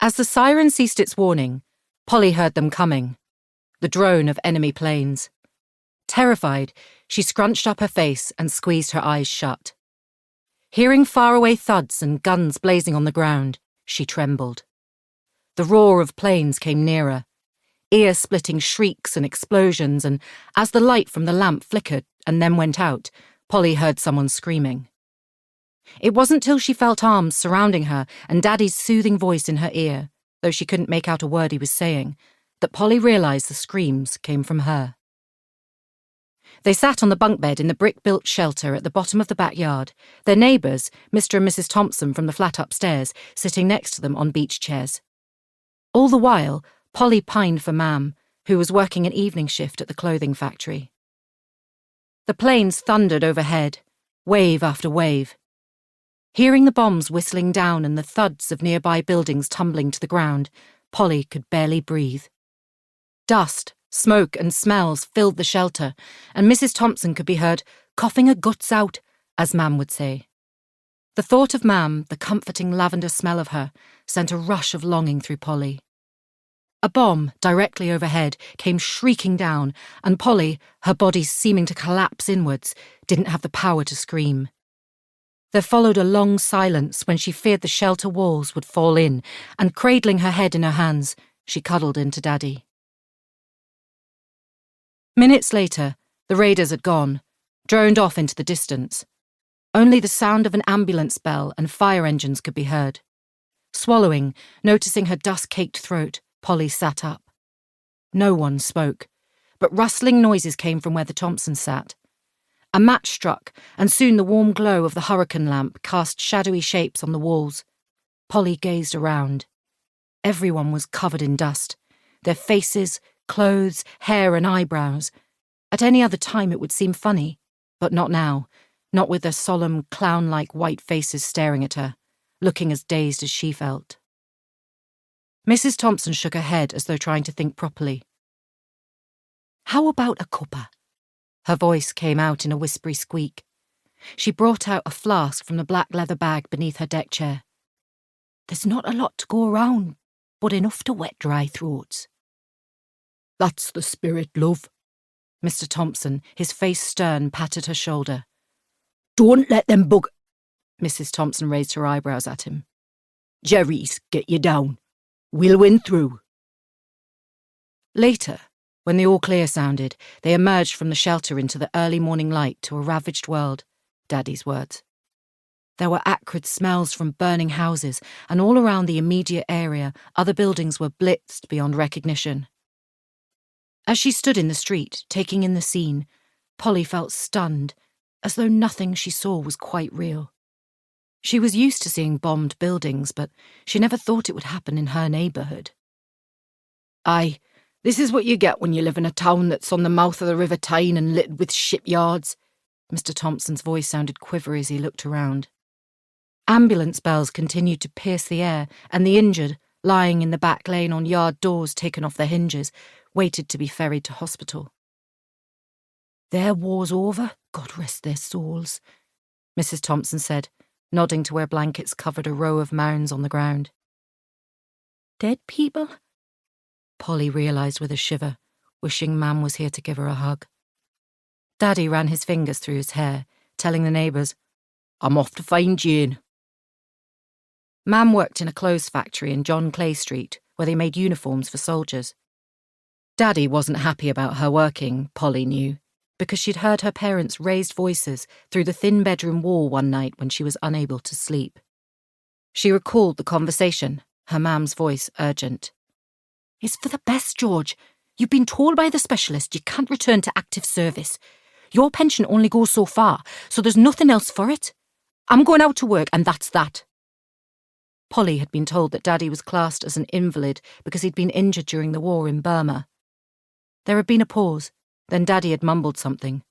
As the siren ceased its warning, Polly heard them coming, the drone of enemy planes. Terrified, she scrunched up her face and squeezed her eyes shut. Hearing faraway thuds and guns blazing on the ground, she trembled. The roar of planes came nearer, ear-splitting shrieks and explosions, and as the light from the lamp flickered and then went out, Polly heard someone screaming. It wasn't till she felt arms surrounding her and Daddy's soothing voice in her ear, though she couldn't make out a word he was saying, that Polly realised the screams came from her. They sat on the bunk bed in the brick-built shelter at the bottom of the backyard, their neighbours, Mr. and Mrs. Thompson from the flat upstairs, sitting next to them on beach chairs. All the while, Polly pined for Mam, who was working an evening shift at the clothing factory. The planes thundered overhead, wave after wave. Hearing the bombs whistling down and the thuds of nearby buildings tumbling to the ground, Polly could barely breathe. Dust, smoke and smells filled the shelter, and Mrs. Thompson could be heard coughing her guts out, as Mam would say. The thought of Mam, the comforting lavender smell of her, sent a rush of longing through Polly. A bomb, directly overhead, came shrieking down, and Polly, her body seeming to collapse inwards, didn't have the power to scream. There followed a long silence when she feared the shelter walls would fall in, and cradling her head in her hands, she cuddled into Daddy. Minutes later, the raiders had gone, droned off into the distance. Only the sound of an ambulance bell and fire engines could be heard. Swallowing, noticing her dust-caked throat, Polly sat up. No one spoke, but rustling noises came from where the Thompsons sat. A match struck, and soon the warm glow of the hurricane lamp cast shadowy shapes on the walls. Polly gazed around. Everyone was covered in dust, their faces, clothes, hair and eyebrows. At any other time it would seem funny, but not now, not with their solemn, clown-like white faces staring at her, looking as dazed as she felt. Mrs. Thompson shook her head as though trying to think properly. "How about a cuppa?" Her voice came out in a whispery squeak. She brought out a flask from the black leather bag beneath her deck chair. "There's not a lot to go around, but enough to wet dry throats." "That's the spirit, love." Mr. Thompson, his face stern, patted her shoulder. "Don't let them bug—" Mrs. Thompson raised her eyebrows at him. "Jerry's get you down. We'll win through." Later, when the all-clear sounded, they emerged from the shelter into the early morning light to a ravaged world, Daddy's words. There were acrid smells from burning houses, and all around the immediate area, other buildings were blitzed beyond recognition. As she stood in the street, taking in the scene, Polly felt stunned, as though nothing she saw was quite real. She was used to seeing bombed buildings, but she never thought it would happen in her neighbourhood. "Aye, this is what you get when you live in a town that's on the mouth of the River Tyne and littered with shipyards." Mr. Thompson's voice sounded quivery as he looked around. Ambulance bells continued to pierce the air, and the injured, lying in the back lane on yard doors taken off their hinges, waited to be ferried to hospital. "Their war's over, God rest their souls," Mrs. Thompson said, nodding to where blankets covered a row of mounds on the ground. "Dead people?" Polly realised with a shiver, wishing Mam was here to give her a hug. Daddy ran his fingers through his hair, telling the neighbours, "I'm off to find Jane." Mam worked in a clothes factory in John Clay Street, where they made uniforms for soldiers. Daddy wasn't happy about her working, Polly knew, because she'd heard her parents' raised voices through the thin bedroom wall one night when she was unable to sleep. She recalled the conversation, her Mam's voice urgent. "It's for the best, George. You've been told by the specialist you can't return to active service. Your pension only goes so far, so there's nothing else for it. I'm going out to work, and that's that." Polly had been told that Daddy was classed as an invalid because he'd been injured during the war in Burma. There had been a pause, then Daddy had mumbled something.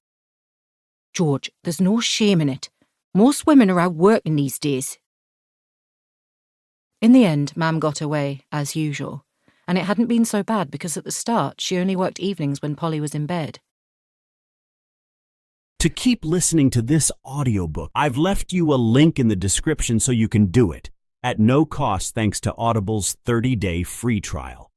"George, there's no shame in it. Most women are out working these days." In the end, Mam got away, as usual, and it hadn't been so bad because at the start she only worked evenings when Polly was in bed. To keep listening to this audiobook, I've left you a link in the description so you can do it. at no cost thanks to Audible's 30-day free trial.